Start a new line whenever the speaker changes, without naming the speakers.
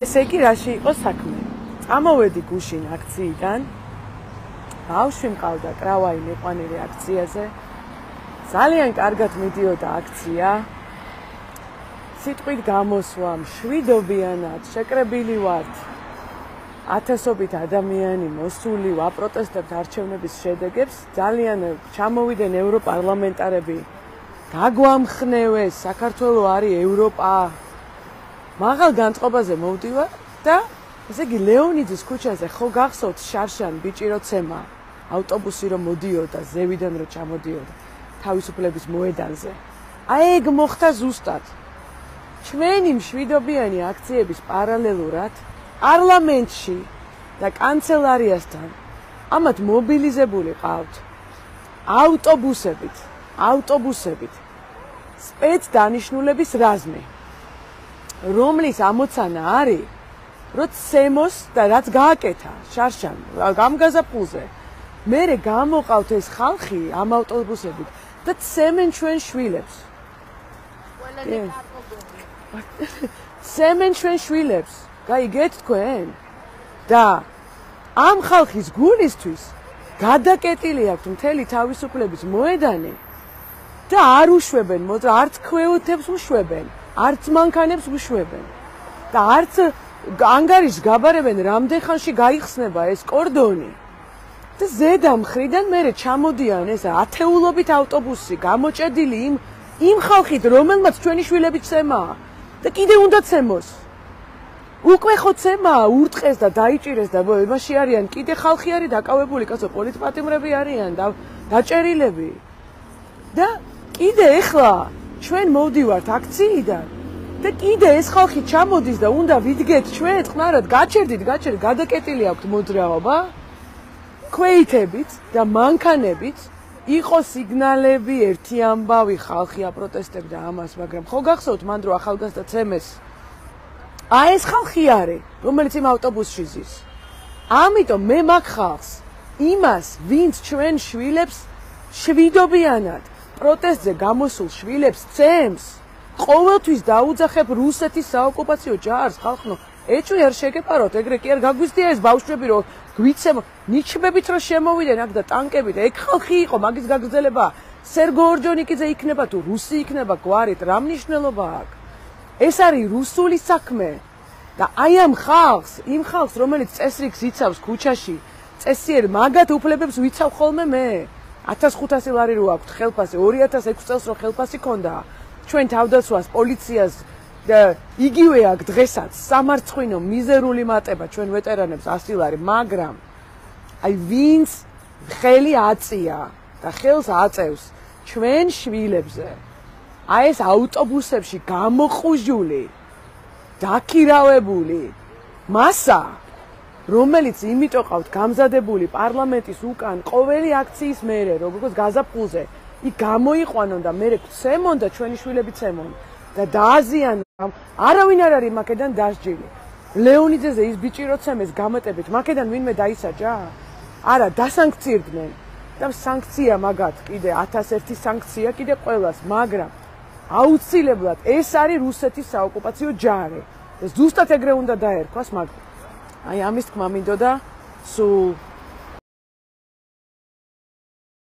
ესე იგი რაში იყო საქმე? Წამოვედი გუშინ აქციიდან. ბავშვი მყავდა კრავაი მეყვანილი აქციაზე. ძალიან კარგად მიდიოდა აქცია. სიტყვით გამოსვა, მშვიდობიანად, შეკრებილი ვართ. ათასობით ადამიანი მოსული ვაპროტესტებთ არჩევნების შედეგებს. ძალიან ჩამოვიდნენ ევროპარლამენტარები. გაგვამხნევეს, საქართველო არის ევროპა. მაღალ განწყობაზე მოვდივარ და ესე იგი ლეონიძის ქუჩაზე ხო გახსოვთ შარშან ბიჭი როცემა ავტობუსი რომ მოდიოდა ზევიდან რომ ჩამოდიოდა თავისუფლების მოედანზე აი ეგ მოხდა ზუსტად ჩვენი მშვიდობიანი აქციების პარალელურად პარლამენტში და კანცელარიასთან ამათ მობილიზებული ყავთ ავტობუსებით სპეცდანიშნულების რაზმი რომლის ამოცანა არის რომ ცემოს და რაც გააკეთა შარშან ამ გაზაფხულზე მერე გამოყავთ ეს ხალხი ამ ავტობუსებით და ცემენ ჩვენ შვილებს ცემენ ჩვენ შვილებს გაიგეთ თქვენ და ამ ხალხის გულისთვის გადაკეტილი აქვს მთელი თავისუფლების მოედანი და არ უშვებენ არც ქვეუთებს უშვებენ არც მანქანებს უშვებენ და არც ანგარიშს გაბარებენ რამდენ ხანში გაიხსნება ეს კორდონი და ზედა მხრიდან მერე ჩამოდიან ეს ათეულობით ავტობუსი გამოჭედილი იმ ხალხით რომელმაც ჩვენი შვილები ცემა და კიდე უნდა ცემოს უკვე ხო ცემა ურტყეს და დაიჭირეს და იმაში არიან კიდე ხალხი არის დაკავებული კაცო პოლიტპატიმრები არიან და დაჭერილები და კიდე ეხლა ჩვენ მოვდივართ აქციიდან და კიდე ეს ხალხი ჩამოდის და უნდა ვიდგეთ ჩვენ წყნარად გაჩერდით გადაკეტილი აქვს მოძრაობა ქვეითებით და მანქანებით იყო სიგნალები ერთი ამბავი ხალხი აპროტესტებდა ამას მაგრამ ხო გახსოვთ მან რო ახალგაზრდა ცემეს აი ეს ხალხი არის რომელიც იმ ავტობუსში ზის ამიტომ მე მაგ ხალხს იმას ვინც ჩვენ შვილებს შვიდობიანად პროტესტზე გამოსულ შვილებს ცემს ყოველთვის დაუძახებ რუსეთის საოკუპაციო ჯარს ხალხო ეჭვი არ შეგეპაროთ ეგრე კი არ გაგვიზდია ეს ბავშვები რომ გვიცემ ნიჩბებით რომ შემოვიდნენ აქ და ტანკებით ეგ ხალხი იყო მაგის გაგრძელება სერგო ორჯონიკიძე იქნება თუ რუსი იქნება გვარით რა მნიშვნელობა აქვს ეს არის რუსული საქმე და აი ამ ხალხს რომელიც წესრიგს იცავს ქუჩაში წესიერ მაგათ უფლებებს ვიცავ ხოლმე მე 1500 ლარი რო აქვს ხელფასი 2006 წელს რო ხელფასი ქონდა ჩვენ თავდაცვას პოლიციას და იგივე აქ დღესაც სამარცხვინო მიზერული მატება ჩვენ ვეტერანებს 100 ლარი მაგრამ აი ვინც ხელი აწია და ხელს აწევს ჩვენ შვილებზე აი ეს ავტობუსებში გამოყუჟული დაქირავებული მასა რომელიც იმიტომ ყავთ გამზადებული პარლამენტის უკან ყოველი აქციის მერე როგორც გაზაფხულზე იქ გამოიყვანონ და მერე ცემონ და ჩვენი შვილები ცემონ და დააზიანონ არავინ არ არის მაკედან დასჯილი ლეონიძეზე ის ბიჭი რო ცემეს გამატებით მაკედან ვინმე დაისაჯა არა დასანქცირდნენ და სანქცია მაგათ კიდე 1001 სანქცია კიდე ყველას მაგრამ აუცილებლად ეს არის რუსეთის საოკუპაციო ჯარი და ზუსტად ეგრე უნდა დაერქვას მაგრამ აი ამის თქმა მინდოდა სულ